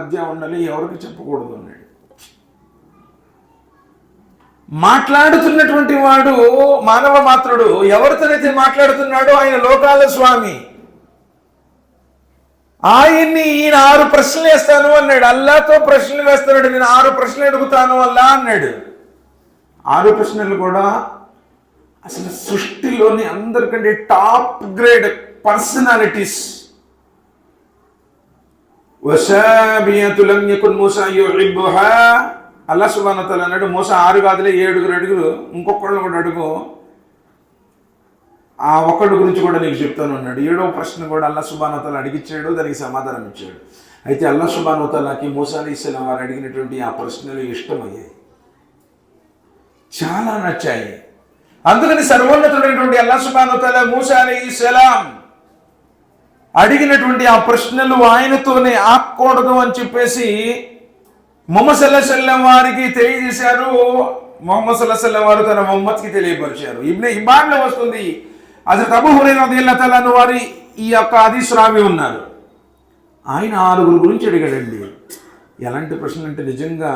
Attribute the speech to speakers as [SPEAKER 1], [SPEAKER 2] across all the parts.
[SPEAKER 1] మధ్య ఉండాలి, ఎవరికి చెప్పకూడదు అన్నాడు. మాట్లాడుతున్నటువంటి వాడు మానవ మాత్రుడు. ఎవరితోనైతే మాట్లాడుతున్నాడో ఆయన లోకాల స్వామి. ఆయన్ని ఈయన 6 ప్రశ్నలు వేస్తాను అన్నాడు. అల్లాతో ప్రశ్నలు వేస్తున్నాడు. నేను 6 ప్రశ్నలు అడుగుతాను అల్లా అన్నాడు. 6 ప్రశ్నలు కూడా అసలు సృష్టిలోని అందరికంటే టాప్ గ్రేడ్ పర్సనాలిటీస్. అల్లా సుబ్హానహు వ తఆలా అన్నాడు, మూసా 6 కాదులే 7 అడుగులు, ఇంకొకళ్ళు కూడా అడుగు, ఆ ఒక్కడి గురించి కూడా నీకు చెప్తాను అన్నాడు. 7వ ప్రశ్న కూడా అల్లా సుబ్హానహు వ తఆలా అడిగిచ్చాడు, దానికి సమాధానం ఇచ్చాడు. అయితే అల్లా సుబ్హానహు వ తఆలాకి మూసా అలైహిస్సలాం వారు అడిగినటువంటి ఆ ప్రశ్నలు ఇష్టమయ్యాయి, చాలా నచ్చాయి. అందుకని సర్వోన్నతుడైనటువంటి అల్లా సుబ్హానహు వ తఆలా మూసా అలైహిస్సలాం అడిగినటువంటి ఆ ప్రశ్నలు ఆయనతోనే ఆకూడదు అని చెప్పేసి ముహమ్మద్ సల్లల్లాహు అలైహి వసల్లం వారికి తెలియజేశారు. ముహమ్మద్ సల్లల్లాహు అలైహి వసల్లం వారు తన ముహమ్మద్కి తెలియపరిచారు. ఇబ్నే హిబ్బాన్లో వస్తుంది, హజరత్ అబూ హురైరా రదియల్లాహు తఆలా అన్హు వారి ఈ యొక్క హదీస్ రావి ఉన్నారు. ఆయన 6 గురించి అడిగాడండి. ఎలాంటి ప్రశ్నలు అంటే నిజంగా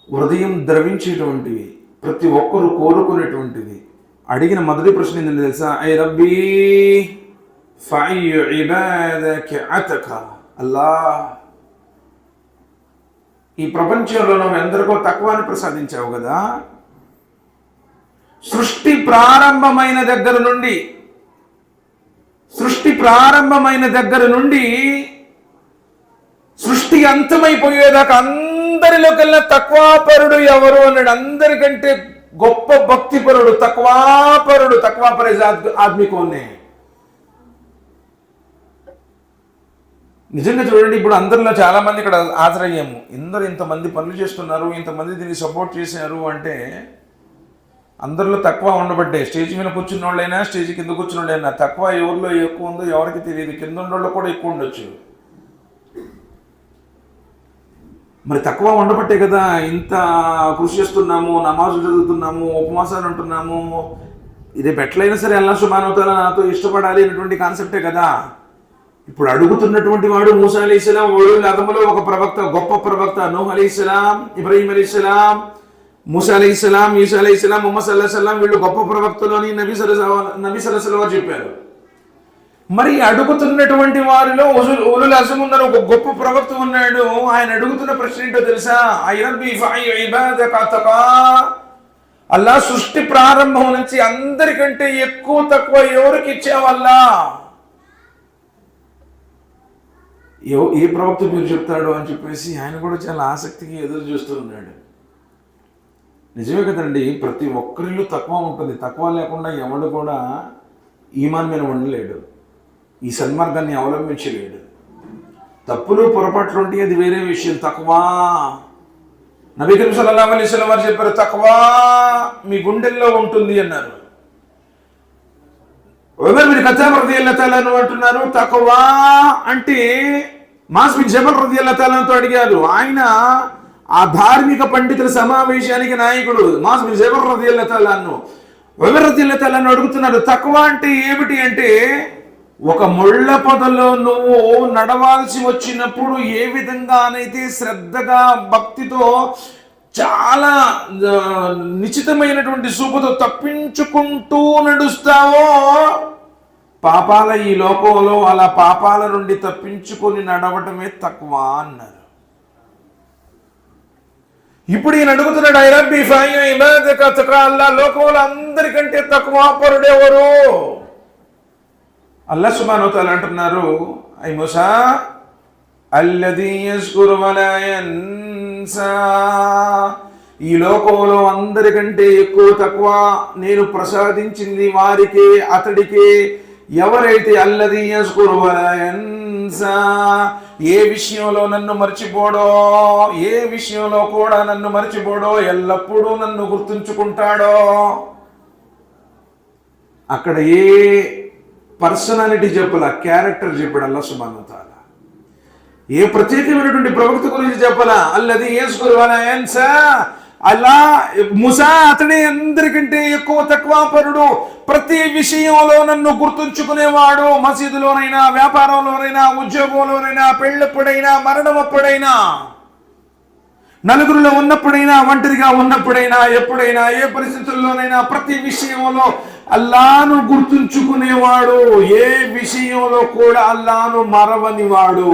[SPEAKER 1] హృదయం ద్రవించేటువంటివి, ప్రతి ఒక్కరు కోరుకునేటువంటివి. అడిగిన మొదటి ప్రశ్న ఏంటంటే తెలుసా? ఐ రబ్బీ ఫఅయ్యు ఇబాదక అతక. అల్లా, ఈ ప్రపంచంలో నువ్వు ఎందరికో తక్కువని ప్రసాదించావు కదా. సృష్టి ప్రారంభమైన దగ్గర నుండి సృష్టి అంతమైపోయేదాకా అందరిలోకెల్లా తక్వాపరుడు ఎవరు అన్నాడు. అందరికంటే గొప్ప భక్తిపరుడు తక్వాపరుడు. తక్వాపరే ఆద్మీ కోనే. నిజంగా చూడండి, ఇప్పుడు అందరిలో చాలా మంది ఇక్కడ హాజరయ్యాము. ఇంతమంది పనులు చేస్తున్నారు, ఇంతమంది దీన్ని సపోర్ట్ చేశారు అంటే అందరిలో తక్కువ ఉండబట్టే. స్టేజ్ మీద కూర్చున్న వాళ్ళైనా, స్టేజ్ కింద కూర్చున్న వాళ్ళైనా తక్కువ ఎవరిలో ఎక్కువ ఉందో ఎవరికి తెలియదు. కింద ఉన్న వాళ్ళు కూడా ఎక్కువ ఉండొచ్చు. మరి తక్కువ ఉండబట్టే కదా ఇంత కృషి చేస్తున్నాము, నమాజులు చదువుతున్నాము, ఉపవాసాలు ఉంటున్నాము. రేపు ఎట్లయినా సరే అల్లాహ్ సుబ్హానహు వ తఆలా నాతో ఇష్టపడాలి అనేటువంటి కాన్సెప్టే కదా. ఇప్పుడు అడుగుతున్నటువంటి వాడు మూసా అలైహిస్సలాం, ఉలుల్ అజ్ములో ఒక ప్రవక్త, గొప్ప ప్రవక్త. నూహ్ అలైహిస్సలాం, ఇబ్రాహీం అలైహిస్సలాం, మూసా అలైహిస్సలాం, ఈసా అలైహిస్సలాం, ముహమ్మద్ సల్లల్లాహు అలైహి వసల్లం వీళ్ళు గొప్ప ప్రవక్తలు అని నబీ సల్లల్లాహు అలైహి వసల్లం చెప్పారు. మరి అడుగుతున్నటువంటి వారిలో ఉలుల్ అజ్మ్ ఉన్న ఒక గొప్ప ప్రవక్త ఉన్నాడు. ఆయన అడుగుతున్న ప్రశ్న ఏంటో తెలుసా? ఐ రబ్బీ ఫఅయ్యు ఇబాదక అతక. అల్లా, సృష్టి ప్రారంభం నుంచి అందరికంటే ఎక్కువ తక్కువ ఎవరికి ఇచ్చావల్లా? ఏ ప్రవక్త మీరు చెప్తాడు అని చెప్పేసి ఆయన కూడా చాలా ఆసక్తిగా ఎదురు చూస్తూ ఉన్నాడు. నిజమే కదండి, ప్రతి ఒక్కరిలో తక్కువ ఉంటుంది. తక్కువ లేకుండా ఎవడు కూడా ఈమాన్ మీద ఉండలేడు, ఈ సన్మార్గాన్ని అవలంబించలేడు. తప్పులు పొరపాట్లు ఉంటే అది వేరే విషయం. తక్వా, నబీ కరీం సల్లల్లాహు అలైహి వసల్లం వారు చెప్పారు, తక్వా మీ గుండెల్లో ఉంటుంది అన్నారు. ఉమర్ బిన్ ఖత్తాబ్ రదియల్లాహు తఆలా అన్హు అంటున్నారు, తక్వా అంటే మాస్ బిన్ జబల్ రదియల్లాహు తఆలా అన్హుతో అడిగారు. ఆయన ఆ ధార్మిక పండితుల సమావేశానికి నాయకుడు. మాస్ బిన్ జబల్ రదియల్లాహు తఆలా అన్హు ఉమర్ రదియల్లాహు తఆలా అన్హు అడుగుతున్నారు, తక్వా అంటే ఏమిటి అంటే, ఒక ముళ్ళ పొదలో నువ్వు నడవాల్సి వచ్చినప్పుడు ఏ విధంగానైతే శ్రద్ధగా భక్తితో చాలా నిశ్చితమైనటువంటి సూపుతో తప్పించుకుంటూ నడుస్తావో, పాపాల ఈ లోకంలో అలా పాపాల నుండి తప్పించుకొని నడవటమే తక్వా అన్నారు. ఇప్పుడు ఈయన అడుగుతున్నాడు, ఐ రబ్బీ ఫఅయ్యు ఇబాదక అతక. అల్లా, లోకంలో అందరికంటే తక్వా పరుడెవరు? అల్లాహ్ సుబ్హానహు వ తఆలా అంటున్నారు, ఐ మూసా అల్లదీ యజ్కురు వలా యన్సా. ఈ లోకంలో అందరికంటే ఎక్కువ తక్కువ నేను ప్రసాదించింది వారికే, అతడికే. ఎవరైతే అల్లదీ యజ్కురు వలా యన్సా, ఏ విషయంలో నన్ను మర్చిపోడో, ఏ విషయంలో కూడా నన్ను మర్చిపోడో, ఎల్లప్పుడూ నన్ను గుర్తుంచుకుంటాడో. అక్కడ ఏ పర్సనాలిటీ చెప్పాల, క్యారెక్టర్ చెప్పాడు అల్లాహ్ సుబ్హానహు వ తఆలా. ఏ ప్రత్యేకమైనటువంటి ప్రవక్త గురించి చెప్పాలా? అల్లదీ యజ్కురు వలా యన్సా, అలా ముసా అతడే అందరికంటే ఎక్కువ తక్వాపరుడు. ప్రతి విషయంలో నన్ను గుర్తుంచుకునేవాడు. మసీదులోనైనా, వ్యాపారంలోనైనా, ఉద్యోగంలోనైనా, పెళ్ళప్పుడైనా, మరణమప్పుడైనా, నలుగురిలో ఉన్నప్పుడైనా, ఒంటరిగా ఉన్నప్పుడైనా, ఎప్పుడైనా, ఏ పరిస్థితుల్లోనైనా ప్రతి విషయంలో అల్లాను గుర్తుంచుకునేవాడు. ఏ విషయంలో కూడా అల్లాను మరవనివాడు.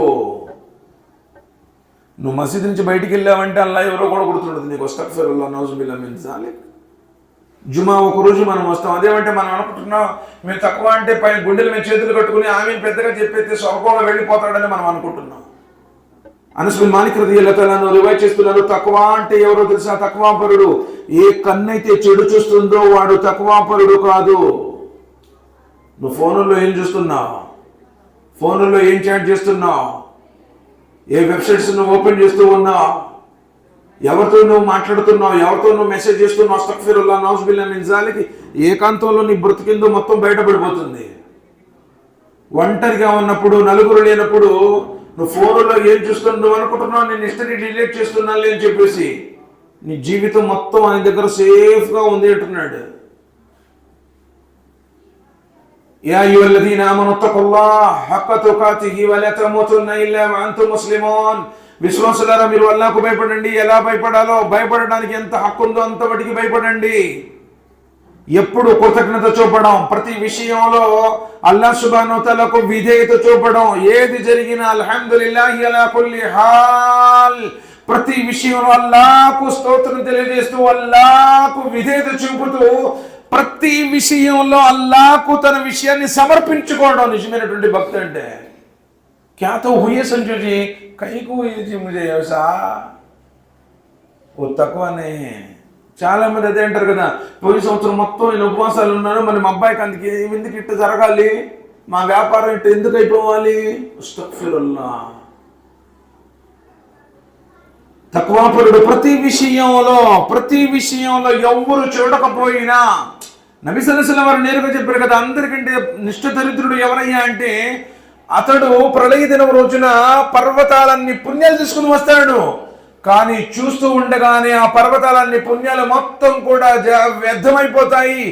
[SPEAKER 1] నువ్వు మసీదు నుంచి బయటికి వెళ్ళావంటే అల్లా ఎవరో కూడా గుర్తుండదు నీకు. అస్తగ్ఫిరుల్లాహ్ నౌజుబిల్లాహ్ మిన్ జాలిక్. జుమా ఒకరోజు మనం వస్తాం, అదేమంటే మనం అనుకుంటున్నాం మేము తక్కువ అంటే పై గుండెల మీద చేతులు కట్టుకుని ఆమె పెద్దగా చెప్పేస్తే స్వర్గంలో వెళ్ళిపోతాడని మనం అనుకుంటున్నాం. అనస్ బిన్ మాలిక్ రదియల్లాహు అన్హు రివాయత్ చేస్తున్నారు, తక్వా అంటే ఎవరో తెలుసా? తక్వాపరుడు ఏ కన్నైతే చెడు చూస్తుందో వాడు తక్వాపరుడు కాదు. నువ్వు ఫోన్లో ఏం చూస్తున్నావు? ఫోన్లో ఏం చాట్ చేస్తున్నావు? ఏ వెబ్సైట్స్ నువ్వు ఓపెన్ చేస్తూ ఉన్నావు? ఎవరితో నువ్వు మాట్లాడుతున్నావు? ఎవరితో నువ్వు మెసేజ్ చేస్తున్నావు? అస్తగ్ఫిరుల్లాహ్ నౌజుబిల్లాహ్ మిన్ జాలిక్. ఏకాంతంలో నీ బ్రతికిందో మొత్తం బయటపడిపోతుంది. ఒంటరిగా ఉన్నప్పుడు, నలుగురు లేనప్పుడు నువ్వు ఫోన్లో ఏం చూస్తున్నావు? నువ్వు అనుకుంటున్నావు నేను హిస్టరీ డిలీట్ చేస్తున్నాను అని చెప్పేసి నీ జీవితం మొత్తం ఆయన దగ్గర సేఫ్గా ఉంది అంటున్నాడు. యా అయ్యుహల్లదీన ఆమను తఖుల్లాహ హక్క తుకాతిహి వలా తమూతున్న ఇల్లా వఅంతుం ముస్లిమూన్. విశ్వాసులారా మీరు అల్లాహ్కు భయపడండి. ఎలా భయపడాలో, భయపడడానికి ఎంత హక్కు ఉందో అంతవరకు భయపడండి. ఎప్పుడు కృతజ్ఞత చూపడం, ప్రతి విషయంలో అల్లాహ్ సుబ్హానహు వ తఆలాకు విధేయత చూపడం. ఏది జరిగినా అల్హమ్దులిల్లాహి అలా కుల్లి హాల్, ప్రతి విషయంలో అల్లాహ్కు స్తోత్రం తెలియజేస్తూ, అల్లాహ్కు విధేయత చూపుతూ, ప్రతి విషయంలో అల్లాహ్కు తన విషయాన్ని సమర్పించుకోవడం నిజమైనటువంటి భక్తి అంటే. క్యా తో హుయే సంజోజీ కైకు ముజే వ్యవసా ఓ తక్కువనే. చాలా మంది అదే అంటారు కదా, పోయిన సంవత్సరం మొత్తం నేను ఉపవాసాలు ఉన్నాను, మరి మా అబ్బాయికి అందుకే ఎందుకు ఇట్టు జరగాలి, మా వ్యాపారం ఇట్టు ఎందుకు అయిపోవాలి? అస్తగ్ఫిరుల్లాహ్. తక్వాపరుడు ప్రతి విషయంలో ఎవ్వరు చూడకపోయినా, నబీ సల్లల్లాహు అలైహి వసల్లం వారు నేరుగా చెప్పారు కదా, అందరికంటే నిష్ఠ దరిద్రుడు ఎవరయ్యా అంటే అతడు ప్రళయ దినం రోజున పర్వతాలన్నీ పుణ్యాలు తీసుకుని వస్తాడు. కానీ చూస్తూ ఉండగానే ఆ పర్వతాలన్నీ పుణ్యాలు మొత్తం కూడా వ్యర్థమైపోతాయి.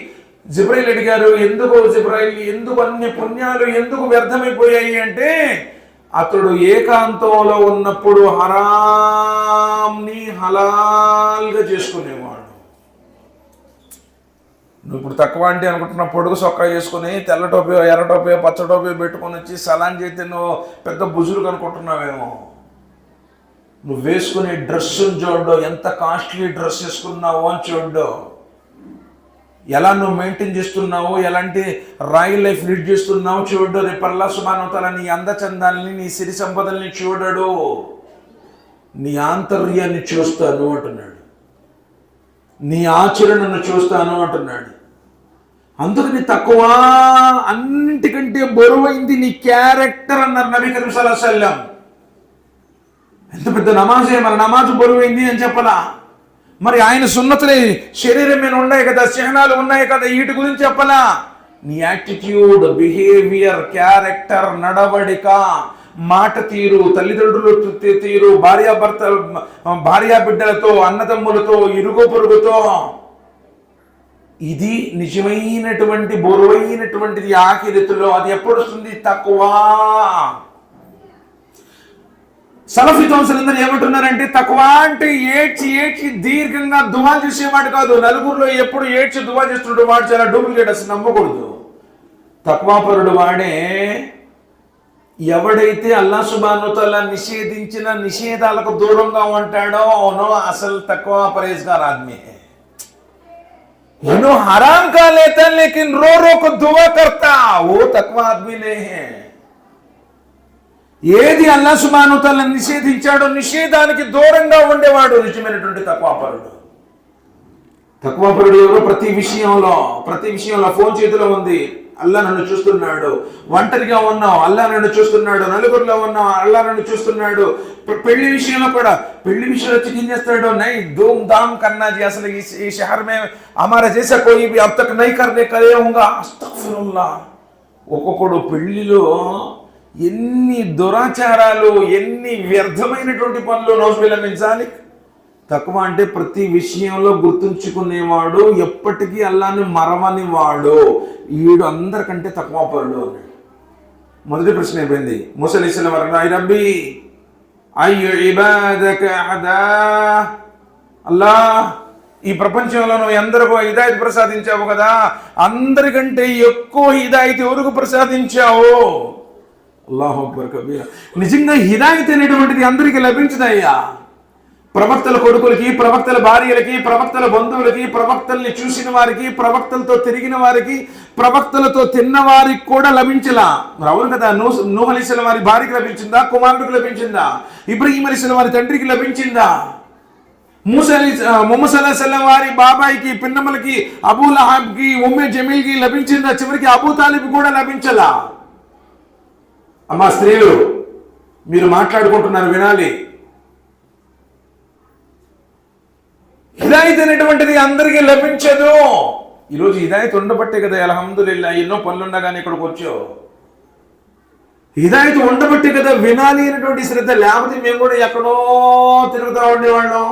[SPEAKER 1] జిబ్రైల్ అడిగారు, ఎందుకు అన్ని పుణ్యాలు ఎందుకు వ్యర్థమైపోయాయి అంటే అతడు ఏకాంతంలో ఉన్నప్పుడు హరాంని హలాల్గా చేసుకునేవాడు. నువ్వు ఇప్పుడు తక్కువ అంటే అనుకుంటున్న పొడుగు సొక్కా చేసుకుని తెల్ల టోపీ, ఎర్ర టోపీ, పచ్చ టోపీ పెట్టుకొని వచ్చి సలాం చేస్తే నువ్వు పెద్ద బుజురుగు అనుకుంటున్నావేమో. నువ్వు వేసుకునే డ్రెస్సును చూడ్డు, ఎంత కాస్ట్లీ డ్రెస్ వేసుకున్నావు అని చూడ్డు, ఎలా నువ్వు మెయింటైన్ చేస్తున్నావు, ఎలాంటి రాయల్ లైఫ్ లీడ్ చేస్తున్నావు చూడ్డు. రేపు అల్లాహ్ సుబ్హానహు వ తఆలా నీ అందచందాలని, నీ సిరి సంపదల్ని చూడడు, నీ ఆంతర్యాన్ని చూస్తాను అంటున్నాడు, నీ ఆచరణను చూస్తాను అంటున్నాడు. అందుకని తక్కువ అన్నింటికంటే బరువైంది నీ క్యారెక్టర్ అన్నారు నబీ కరీం సల్లల్లాహు అలైహి వసల్లం. ఎంత పెద్ద నమాజే, మరి నమాజు బరువైంది అని చెప్పలా? మరి ఆయన సున్నతులే శరీరం మీద ఉన్నాయి కదా, చిహ్నాలు ఉన్నాయి కదా, వీటి గురించి చెప్పలా? నీ యాటిట్యూడ్, బిహేవియర్, క్యారెక్టర్, నడవడిక, మాట తీరు, తల్లిదండ్రులు తీరు, భార్యా బిడ్డలతో, అన్నదమ్ములతో, ఇరుగు పొరుగుతో, ఇది నిజమైనటువంటి బరువైనటువంటిది ఆఖిరతులో. అది ఎప్పుడు వస్తుంది? తక్కువా. సలఫీ తోన్సలందరూ ఏమంటున్నారంటే తక్కువ అంటే ఏడ్చి దీర్ఘంగా దువా చేసేవాడు కాదు. నలుగురిలో ఎప్పుడు ఏడ్చి దువా చేస్తుంటే వాడు చాలా డూప్లికేట్, అసలు నమ్మకూడదు. తక్వాపరుడు వాడే ఎవడైతే అల్లాహ్ సుబ్హానహు వ తఆలా నిషేధించిన నిషేధాలకు దూరంగా ఉంటాడో అవునో అసలు తక్వా పरहेजगार आदमी है. हराम का लेता लेकिन रो रो को दुआ करता, वो तक्वा आदमी नहीं है. ఏది అల్లాహ్ సుబ్హానహు వ తఆలా నిషేధించాడో నిషేధానికి దూరంగా ఉండేవాడు నిజమైనటువంటి తక్వాపరుడు. తక్వాపరుడు ఎవరో ప్రతి విషయంలో ఫోన్ చేతిలో ఉంది, అల్లాహ్ నన్ను చూస్తున్నాడు. ఒంటరిగా ఉన్నావు, అల్లాహ్ నన్ను చూస్తున్నాడు. నలుగురిలో ఉన్నావు, అల్లాహ్ నన్ను చూస్తున్నాడు. పెళ్లి విషయంలో కూడా, పెళ్లి విషయంలో వచ్చి ఏం చేస్తాడు? నై ధూమ్ ధామ్ కన్నా జీ, అసలు ఈ షహర్ మే హమారా జైసా కోయి భీ అబ్ తక్ నహీ కర్నే కరే హోంగా. అస్తగ్ఫిరుల్లాహ్. ఒక్కొక్కడు పెళ్లిలో ఎన్ని దురాచారాలు, ఎన్ని వ్యర్థమైనటువంటి పనులు, నౌజుబిల్లాహ్ మిన్ జాలిక్. తక్కువ అంటే ప్రతి విషయంలో గుర్తుంచుకునేవాడు, ఎప్పటికీ అల్లాని మరవని వాడు, ఈడు అందరికంటే తక్కువ పరుడు అన్నాడు. మొదటి ప్రశ్న అయిపోయింది. మూసా అలైహిస్సలాం అన్నారు, రబ్బీ అయ్యు ఇబాదక అహదా, అల్లా ఈ ప్రపంచంలో నువ్వు ఎందరికో హిదాయత్ ప్రసాదించావు కదా, అందరికంటే ఎక్కువ హిదాయత్ ఎవరికి ప్రసాదించావు? అల్లాహు అక్బర్ కబీరా. నిజంగా హిదాయత్ అనేటువంటిది అందరికీ లభించదయ్యా. ప్రవక్తల కొడుకులకి, ప్రవక్తల భార్యలకి, ప్రవక్తల బంధువులకి, ప్రవక్తల్ని చూసిన వారికి, ప్రవక్తలతో తిరిగిన వారికి, ప్రవక్తలతో తిన్న వారికి కూడా లభించలా. మరి అవును కదా, నూహ్ అలైహిస్సలాం వారి భార్యకి లభించిందా? కుమారుడికి లభించిందా? ఇబ్రహీం అలైహిస్సలాం వారి తండ్రికి లభించిందా? ముహమ్మద్ సల్లల్లాహు అలైహి వసల్లం వారి బాబాయికి, పిన్నమ్మలకి, అబూ లహబ్కి, ఉమ్మే జమీల్కి లభించిందా? చివరికి అబూ తాలిబ్ కూడా లభించలా. అమ్మా స్త్రీలు, మీరు మాట్లాడుకుంటున్నారు, వినాలి. హిదాయత్ అనేటువంటిది అందరికీ లభించదు. ఈరోజు హిదాయత్ ఉండబట్టే కదా అల్హమ్దులిల్లాహ్ ఎన్నో పనులుండగానే ఇక్కడికి వచ్చావు. హిదాయత్ ఉండబట్టే కదా వినాలి అనేటువంటి శ్రద్ధ, లేకపోతే మేము కూడా ఎక్కడో తిరుగుతూ ఉండేవాళ్ళం.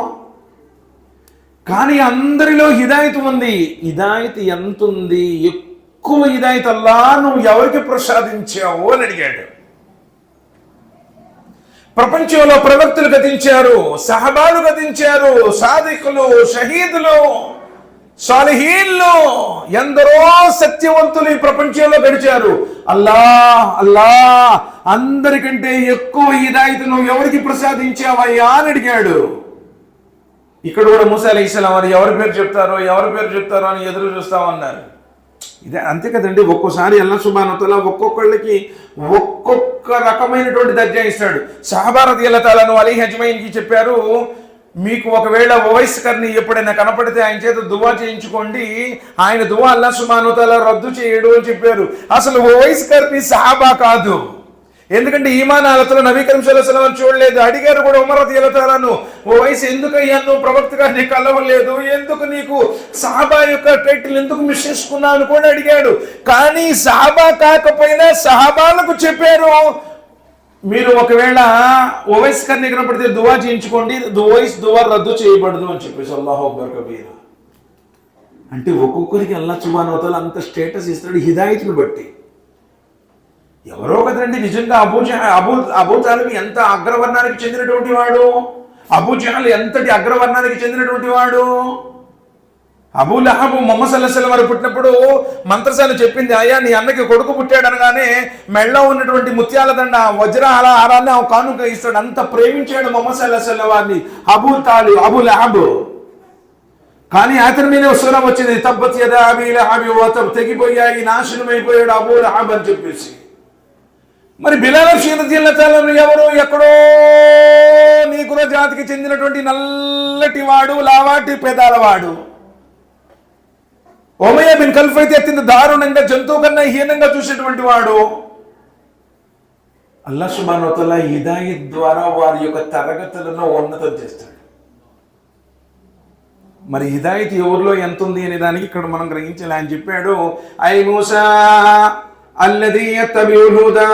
[SPEAKER 1] కానీ అందరిలో హిదాయత్ ఉంది. హిదాయత్ ఎంత ఉంది? ఎక్కువ హిదాయత్ అల్లా నువ్వు ఎవరికి ప్రసాదించావు అని అడిగాడు. ప్రపంచంలో ప్రవక్తలు గతించారు, సహబాలు గతించారు, సాదికులు, షహీదులు, సాలిహీన్లు, ఎందరో సత్యవంతులు ఈ ప్రపంచంలో గడిచారు. అల్లా అల్లా అందరికంటే ఎక్కువ హిదాయత్ నువ్వు ఎవరికి ప్రసాదించావయ్యా అని అడిగాడు. ఇక్కడ కూడా మూసా అలైహిస్సలాం వారు ఎవరి పేరు చెప్తారో అని ఎదురు చూస్తామన్నారు. ఇదే అంతే కదండి. ఒక్కోసారి అల్లాహ్ సుబ్హానహు వ తఆలా ఒక్కొక్కళ్ళకి ఒక్కొక్క రకమైనటువంటి దర్జా ఇస్తాడు. సహబా రదియల్లాహు తఆలా అలైహి అజ్మঈన్కి చెప్పారు, మీకు ఒకవేళ ఓవైస్ కర్ని ఎప్పుడైనా కనపడితే ఆయన చేత దువా చేయించుకోండి, ఆయన దువా అల్లాహ్ సుబ్హానహు వ తఆలా రద్దు చేయడు అని చెప్పారు. అసలు ఓవైస్ కర్ని సహాబా కాదు, ఎందుకంటే ఈమాన్ హాలతులో నబీ కరీం సల్లల్లాహు అలైహి వసల్లం చూడలేదు. అడిగారు కూడా ఉమర్ రదియల్లాహు తఆలాను, ఓ వయసు ఎందుకయ్యా నువ్వు ప్రవక్త గారిని కలవలేదు, ఎందుకు నీకు సహాబా యొక్క టైటిల్ ఎందుకు మిస్ చేసుకున్నావు అని కూడా అడిగాడు. కానీ సహాబా కాకపోయినా సహాబాలకు చెప్పారు, మీరు ఒకవేళ ఓవైస్ కర్ని కనపడితే దువా చేయించుకోండి, ఓవైస్ దువా రద్దు చేయబడదు అని చెప్పేసి. అల్లాహు అక్బర్ కబీరా. అంటే ఒక్కొక్కరికి అల్లాహ్ సుబ్హానహు వ తఆలా అంత స్టేటస్ ఇస్తాడు హిదాయత్ను బట్టి. ఎవరో కదండి నిజంగా అబూ తాలిబ్ ఎంత అగ్రవర్ణానికి చెందినటువంటి వాడు, అబూ జహల్ ఎంతటి అగ్రవర్ణానికి చెందినటువంటి వాడు. అబూ లహబ్ ముహమ్మద్ సల్లల్లాహు అలైహి వసల్లం వారు పుట్టినప్పుడు మంత్రసాల చెప్పింది, అయ్యా నీ అన్నకి కొడుకు పుట్టాడు అనగానే మెళ్ళలో ఉన్నటువంటి ముత్యాల దండ వజ్రాల హారాన్ని ఆ కానుక ఇస్తాడు. అంత ప్రేమించాడు ముహమ్మద్ సల్లల్లాహు అలైహి వసల్లం వారిని అబూ లహబ్. కానీ అతని మీద సూరం వచ్చింది, తబ్బత్ యదా అబీ లహబ్ వ తబ్, తెగిపోయాయి, నాశనమైపోయాడు అబూ లహబ్ అని చెప్పేసి. మరి బిలాల్ రదియల్లాహు తఆలా ఎవరు? ఎక్కడో నీకుల జాతికి చెందినటువంటి నల్లటి వాడు, లావాటి పెదాలవాడు. ఉమయ్య బిన్ ఖల్ఫ్ అయితే అత్యంత దారుణంగా, జంతువు కన్నా హీనంగా చూసేటువంటి వాడు. అల్లాహ్ సుబ్హానహు వ తఆలా హిదాయత్ ద్వారా వారి యొక్క తరగతులను ఉన్నతం చేస్తాడు. మరి హిదాయత్ ఎవరిలో ఎంత ఉంది అనే దానికి ఇక్కడ మనం గ్రహించాలి. ఆయన చెప్పాడు, ఐ మూసా అల్లదీ యత్తబిఉల్ హుదా,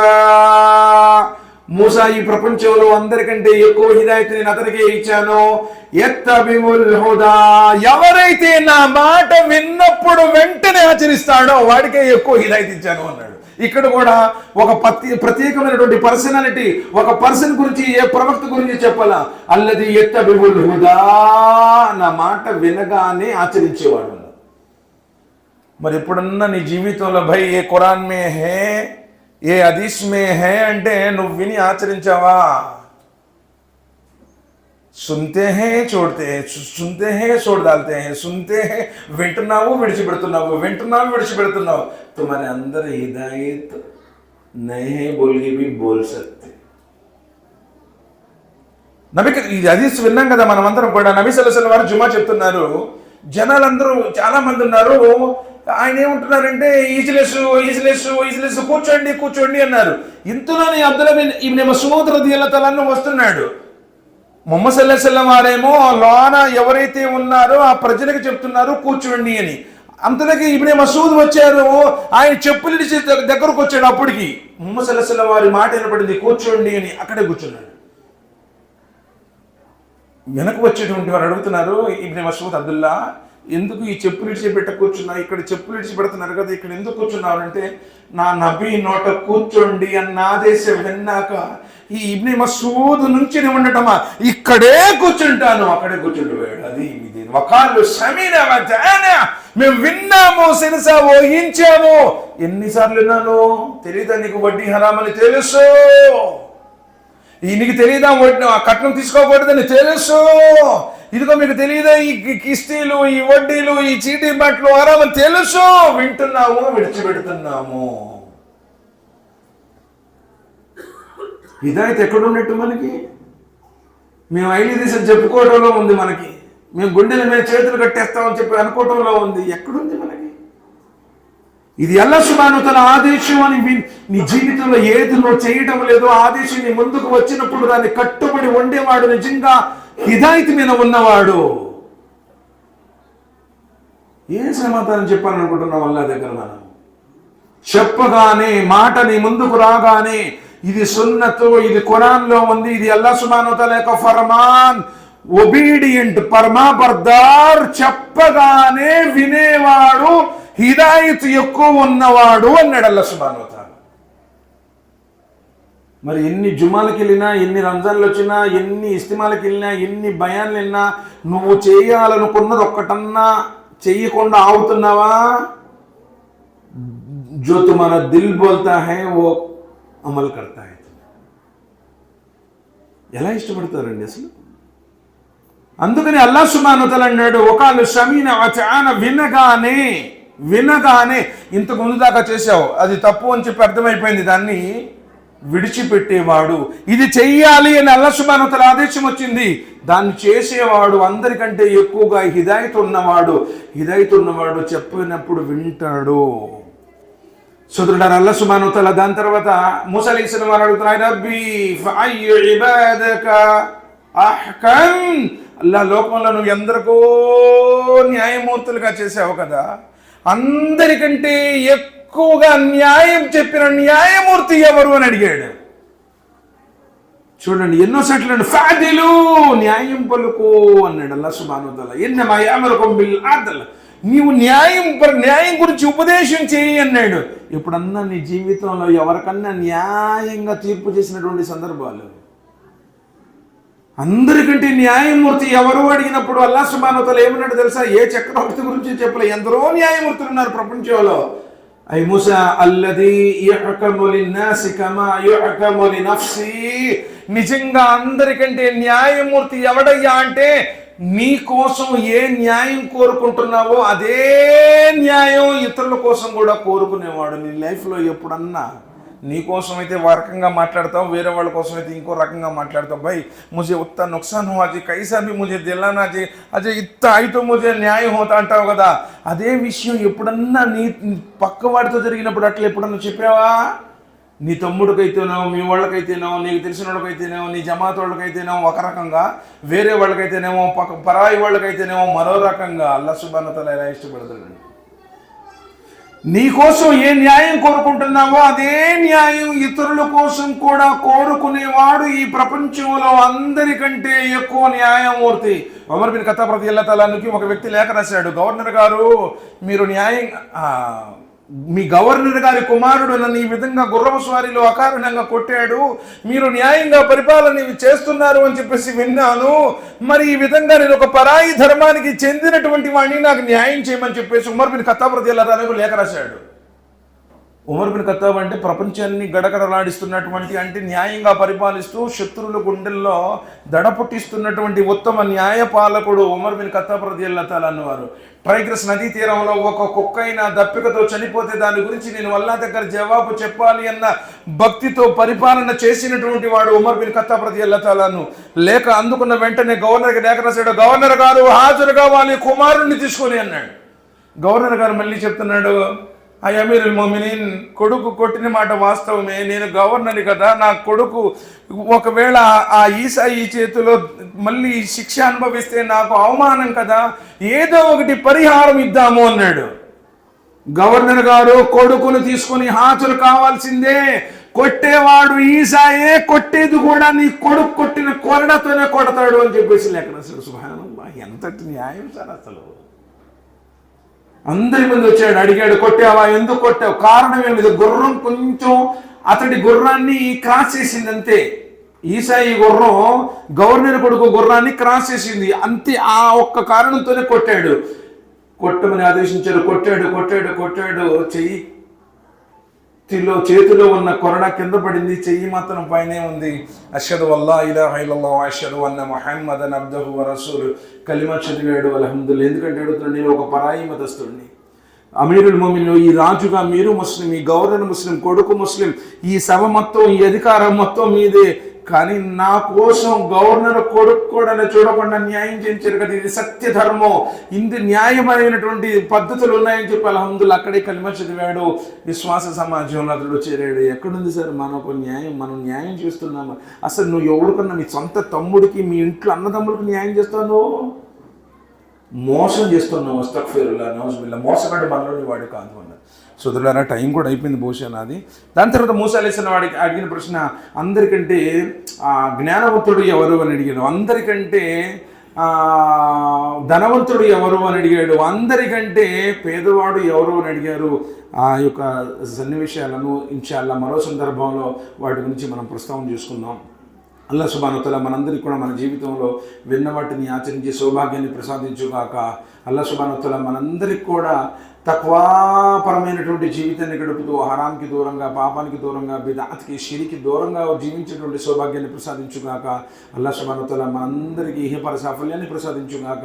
[SPEAKER 1] మూసా ఈ ప్రపంచంలో అందరికంటే ఎక్కువ హిదాయత్ నేను అతనికే ఇచ్చాను. యత్తబిఉల్ హుదా, ఎవరైతే నా మాట విన్నప్పుడు వెంటనే ఆచరిస్తాడో వాడికే ఎక్కువ హిదాయత్ ఇచ్చాను అన్నాడు. ఇక్కడ కూడా ఒక ప్రత్యేకమైనటువంటి పర్సనాలిటీ, ఒక పర్సన్ గురించి, ఏ ప్రవక్త గురించి చెప్పాలా, అల్లదీ యత్తబిఉల్ హుదా, నా మాట వినగానే ఆచరించేవాడు. మరి ఎప్పుడన్నా నీ జీవితంలో భయ్ ఏ ఖురాన్ మే హే, ఏ హదీస్ మే హే అంటే నువ్వు విని ఆచరించావా? సున్తే హే చోడ్తే హే, సున్తే హే చోడ్ దాల్తే హే, సున్తే హే వింటున్నావు విడిచిపెడుతున్నావు. తుమ్హారే అందర్ హిదాయత్ నహీ బోల్ కే భీ బోల్ సక్తే. నబీ ఈ హదీస్ విన్నాం కదా మనం అందరం కూడా. నబీ సల్లల్లాహు అలైహి వసల్లం వారు జుమా చెప్తున్నారు, జనాలందరూ చాలా మంది ఉన్నారు. ఆయన ఏమంటున్నారంటే ఈజ్లెస్ కూర్చోండి అన్నారు. ఇంతలోనే అబ్దుల్లా ఇబ్న్ మస్ఊద్ రదియల్లాహు తఆలా అన్హు వస్తున్నాడు. ముహమ్మద్ సల్లల్లాహు అలైహి వసల్లం వారేమో లోన ఎవరైతే ఉన్నారో ఆ ప్రజలకు చెప్తున్నారు కూర్చోండి అని. అంతలోకి ఇబ్న్ మస్ఊద్ వచ్చారు, ఆయన చెప్పులు దగ్గరకు వచ్చాడు. అప్పటికి ముహమ్మద్ సల్లల్లాహు అలైహి వసల్లం వారి మాట వినపడింది, కూర్చోండి అని. అక్కడే కూర్చున్నాడు. వెనక వచ్చేటువంటి వారు అడుగుతున్నారు, ఇబ్న్ మస్ఊద్ అబ్దుల్లా ఎందుకు ఈ చెప్పులు ఇడిచిపెట్ట కూర్చున్నా, ఇక్కడ చెప్పులు ఇడిచిపెడుతున్నారు కదా, ఇక్కడ ఎందుకు కూర్చున్నారు అంటే, నా నబీ నోట కూర్చోండి అన్న ఆదేశం విన్నాక ఈ ఇబ్న్ మస్ఊద్ నుంచి ఉండటమా, ఇక్కడే కూర్చుంటాను, అక్కడే కూర్చుండిపోయాడు. అది ఇది వకాలు సమీన వజానా, మేము విన్నాము, సిరసా ఊహించాము. ఎన్నిసార్లు విన్నాను తెలియదా నీకు? వడ్డీ హరామని తెలుసు, నీకు తెలియదా కట్నం తీసుకోకూడదని తెలుసు, ఇదిగో మీకు తెలియదా ఈ కిస్తీలు, ఈ వడ్డీలు, ఈ చీటీ బట్టలు హరామని తెలుసు, వింటున్నాము, విడిచిపెడుతున్నాము. హిదాయత్ ఎక్కడున్నట్టు మనకి? మేము ఐలి దేశం చెప్పుకోవడంలో ఉంది మనకి, మేము గుండెల మీద చేతులు కట్టేస్తామని చెప్పి అనుకోవడంలో ఉంది. ఎక్కడుంది మనకి? ఇది అల్లాహ్ సుబ్హానహు వ తఆలా ఆదేశం అని నీ జీవితంలో ఏది నువ్వు చేయటం లేదో ఆదేశం నీ ముందుకు వచ్చినప్పుడు దాన్ని కట్టుబడి ఉండేవాడు నిజంగా హిదాయత్ మీద ఉన్నవాడు. ఏం సమాధానం చెప్పాలనుకుంటున్నావు అల్లాహ్ దగ్గర? మనం చెప్పగానే మాట నీ ముందుకు రాగానే ఇది సున్నతు, ఇది ఖురాన్లో ఉంది, ఇది అల్లాహ్ సుబ్హానహు వ తఆలా యొక్క ఫర్మాన్, ఒబీడియంట్ పరమాబర్దార్, చెప్పగానే వినేవాడు, హిదాయత్ ఎక్కువ ఉన్నవాడు అన్నాడు అల్లాహ్ సుబ్హానహు వ తఆలా. మరి ఎన్ని జుమాలకు వెళ్ళినా, ఎన్ని రంజాన్లు వచ్చినా, ఎన్ని ఇస్తిమాలకు వెళ్ళినా, ఎన్ని బయాన్లు వెళ్ళినా నువ్వు చేయాలనుకున్నది ఒక్కటన్నా చెయ్యకుండా ఆగుతున్నావా? जो तुम्हारा दिल बोलता है वो అమలు కర్తా హై. ఎలా ఇష్టపడతారండి అసలు? అందుకని అల్లాహ్ సుబ్హానహు వ తఆలా అన్నాడు, వకాలు సమీన వచాన, వినగానే ఇంతకు ముందు దాకా చేసావు అది తప్పు అని చెప్పి అర్థమైపోయింది, దాన్ని విడిచిపెట్టేవాడు. ఇది చెయ్యాలి అని అల్లాహ్ సుబ్హానహు వ తఆలా ఆదేశం వచ్చింది, దాన్ని చేసేవాడు, అందరికంటే ఎక్కువగా హిదాయత్ ఉన్నవాడు చెప్పినప్పుడు వింటాడు. సోదరులారా, అల్లాహ్ సుబ్హానహు వ తఆలా దాని తర్వాత మూసా అలైహిస్సలాం వారు అడుగుతున్నారు, రబ్బీ ఫఅయ్యు ఇబాదక అహ్కం. అల్లాహ్, లోకంలో నువ్వు ఎందరికో న్యాయమూర్తులుగా చేసావు కదా, అందరికంటే ఎక్కువగా న్యాయం చెప్పిన న్యాయమూర్తి ఎవరు అని అడిగాడు. చూడండి ఎన్నోసార్లు ఫాదిలు, న్యాయం పలుకు అన్నాడు అల్లాహ్ సుబ్హానహు వ తఆలా. ఇన్నమా యఅమురుకుం బిల్ అద్ల్, నీవు న్యాయం గురించి ఉపదేశం చేయి అన్నాడు. ఎప్పుడన్నా నీ జీవితంలో ఎవరికన్నా న్యాయంగా తీర్పు చేసినటువంటి సందర్భాలు? అందరికంటే న్యాయమూర్తి ఎవరు అడిగినప్పుడు అల్లాహ్ సుబ్హానహు వ తఆలా ఏమన్నాడు తెలుసా? ఏ చక్రవర్తి గురించి చెప్పలే, ఎందరో న్యాయమూర్తులు ఉన్నారు ప్రపంచంలో. ఐ మూసా అల్లదీ యహ్కము లిన్నాసి కమా యహ్కము లినఫ్సి, నిజంగా అందరికంటే న్యాయమూర్తి ఎవడయ్యా అంటే, నీ కోసం ఏ న్యాయం కోరుకుంటున్నావో అదే న్యాయం ఇతరుల కోసం కూడా కోరుకునేవాడు. నీ లైఫ్లో ఎప్పుడన్నా నీ కోసం అయితే ఒక రకంగా మాట్లాడతావు, వేరే వాళ్ళ కోసం అయితే ఇంకో రకంగా మాట్లాడతావు. భాయ్ ముझे उतना नुकसान हुआ जी, कैसा भी मुझे दिलाना जी, అజే ఇత్త అయితే मुझे న్యాయం హోతా అంటావు కదా. అదే విషయం ఎప్పుడన్నా నీ పక్కవాడితో జరిగినప్పుడు అట్లా ఎప్పుడన్నా చెప్పావా? నీ తమ్ముడికైతేనేమో, మీ వాళ్ళకైతేనేమో, నీకు తెలిసిన వాళ్ళకైతేనేమో, నీ జమాత్ వాళ్ళకైతేనేమో ఒక రకంగా, వేరే వాళ్ళకైతేనేమో, పరాయి వాళ్ళకైతేనేమో మరో రకంగా. అల్లాహ్ సుబ్హానహు వ తఆలా ఎలా ఇష్టపడతాడండి? నీ కోసం ఏ న్యాయం కోరుకుంటున్నావో అదే న్యాయం ఇతరుల కోసం కూడా కోరుకునేవాడు ఈ ప్రపంచంలో అందరికంటే ఎక్కువ న్యాయమూర్తి. ఉమర్ బిన్ ఖత్తాబ్ రదియల్లాహు తఆలా అన్హుకి ఒక వ్యక్తి లేఖ రాశాడు, గవర్నర్ గారు మీరు మీ గవర్నర్ గారి కుమారుడు నన్ను ఈ విధంగా గుర్రపు స్వారీలో అకారణంగా కొట్టాడు, మీరు న్యాయంగా పరిపాలన చేస్తున్నారు అని చెప్పేసి విన్నాను, మరి ఈ విధంగా నేను ఒక పరాయి ధర్మానికి చెందినటువంటి వాడిని, నాకు న్యాయం చేయమని చెప్పేసి ఉమర్ బిన్ ఖత్తాబ్ రదియల్లాహు తఆలా లేఖ రాశాడు. ఉమర్ బిన్ ఖత్తాబ్ అంటే ప్రపంచాన్ని గడగడలాడిస్తున్నటువంటి, అంటే న్యాయంగా పరిపాలిస్తూ శత్రువుల గుండెల్లో దడ పుట్టిస్తున్నటువంటి ఉత్తమ న్యాయపాలకుడు ఉమర్ బిన్ ఖత్తాబ్ రదియల్లాహు తఆలా అన్నవారు. ట్రైగ్రస్ నదీ తీరంలో ఒక కుక్కైనా దప్పికతో చనిపోతే దాని గురించి నేను అల్లాహ్ దగ్గర జవాబు చెప్పాలి అన్న భక్తితో పరిపాలన చేసినటువంటి వాడు ఉమర్ బిన్ ఖత్తాబ్ రదియల్లాహు తఆలాను. లేక అందుకున్న వెంటనే గవర్నర్కి లేఖ రాశాడు, గవర్నర్ గారు హాజరు కావాలి, కుమారుణ్ణి తీసుకొని అన్నాడు. గవర్నర్ గారు మళ్ళీ చెప్తున్నాడు, అమీరుల్ మోమినీన్, కొడుకు కొట్టిన మాట వాస్తవమే, నేను గవర్నర్ని కదా, నా కొడుకు ఒకవేళ ఆ ఈసాయి చేతిలో మళ్ళీ శిక్ష అనుభవిస్తే నాకు అవమానం కదా, ఏదో ఒకటి పరిహారం ఇద్దాము అన్నాడు. గవర్నర్ గారు కొడుకును తీసుకుని హాజరు కావాల్సిందే, కొట్టేవాడు ఈసాయే, కొట్టేది కూడా నీ కొడుకు కొట్టిన కొరడతోనే కొడతాడు అని చెప్పేసి లెక్కన. అసలు సుబ్హానల్లాహ్, ఎంతటి న్యాయం సార్ అసలు. అందరి ముందు వచ్చాడు, అడిగాడు, కొట్టావా, ఎందుకు కొట్టావు, కారణం ఏమిది? గుర్రం కొంచెం అతడి గుర్రాన్ని క్రాస్ చేసింది అంతే. ఈసాయి గుర్రం గవర్నర్ కొడుకు గుర్రాన్ని క్రాస్ చేసింది అంతే. ఆ ఒక్క కారణంతోనే కొట్టాడు. కొట్టమని ఆదేశించాడు. కొట్టాడు కొట్టాడు కొట్టాడు. చేతిలో ఉన్న కొరడా కింద పడింది, చెయ్యి మాత్రం పైనే ఉంది. అష్హదు అల్లా ఇలాహ ఇల్లల్లాహ్ అష్హదు అన్న ముహమ్మదన్ అబ్దుహు వ రసూలు కలిమా చదివాడు. అల్హమ్దులిల్లాహ్. ఎందుకంటే అడుగుతున్నాడు, నేను ఒక పరాయి మతస్థుడిని, అమీరుల్ మోమిన్లు, ఈ రాజుగా మీరు ముస్లిం, ఈ గవర్నర్ ముస్లిం, కొడుకు ముస్లిం, ఈ సభ మొత్తం, ఈ అధికారం మొత్తం మీదే. కానీ నా కోసం గవర్నర్ కొడుకు కూడా చూడకుండా న్యాయం చేయించారు కదా, ఇది సత్య ధర్మం, ఇంది న్యాయమైనటువంటి పద్ధతులు ఉన్నాయని చెప్పి అల్హమ్దులిల్లాహ్ అక్కడే కలిమా చదివాడు. విశ్వాస సమాజంలో అతడు చేరాడు. ఎక్కడుంది సార్ మనకు న్యాయం? మనం న్యాయం చేస్తున్నాము? అసలు నువ్వు ఎవరికన్నా, మీ సొంత తమ్ముడికి, మీ ఇంట్లో అన్నదమ్ముడికి న్యాయం చేస్తావు? నువ్వు మోసం చేస్తున్నావు. అస్తగ్ఫిరుల్లాహ్, నౌజుబిల్లాహ్. మోసగాడు మనలోని వాడు కాదు అన్న. సోదరులారా, టైం కూడా అయిపోయింది బహుశా నాది. దాని తర్వాత మూసా అలైహిస్సలాం వాడికి అడిగిన ప్రశ్న, అందరికంటే జ్ఞానవంతుడు ఎవరు అని అడిగాడు, అందరికంటే ధనవంతుడు ఎవరు అని అడిగాడు, అందరికంటే పేదవాడు ఎవరు అని అడిగారు. ఆ యొక్క సన్నివేశాలను ఇన్షాల్లా మరో సందర్భంలో వాటి గురించి మనం ప్రస్తావన చేసుకుందాం. అల్లాహ్ సుబ్హానహు వ తఆలా మనందరికీ కూడా మన జీవితంలో విన్న వాటిని ఆచరించే సౌభాగ్యాన్ని ప్రసాదించుగాక. అల్లాహ్ సుబ్హానహు వ తఆలా మనందరికీ కూడా తక్వాపరమైనటువంటి జీవితాన్ని గడుపుతూ హరాంకి దూరంగా, పాపానికి దూరంగా, బిదాత్కి, షిరికి దూరంగా జీవించేటువంటి సౌభాగ్యాన్ని ప్రసాదించుగాక. అల్లాహ్ సుబ్హానహు వ తఆలా మనందరికీ ఇహపర సాఫల్యాన్ని ప్రసాదించుగాక.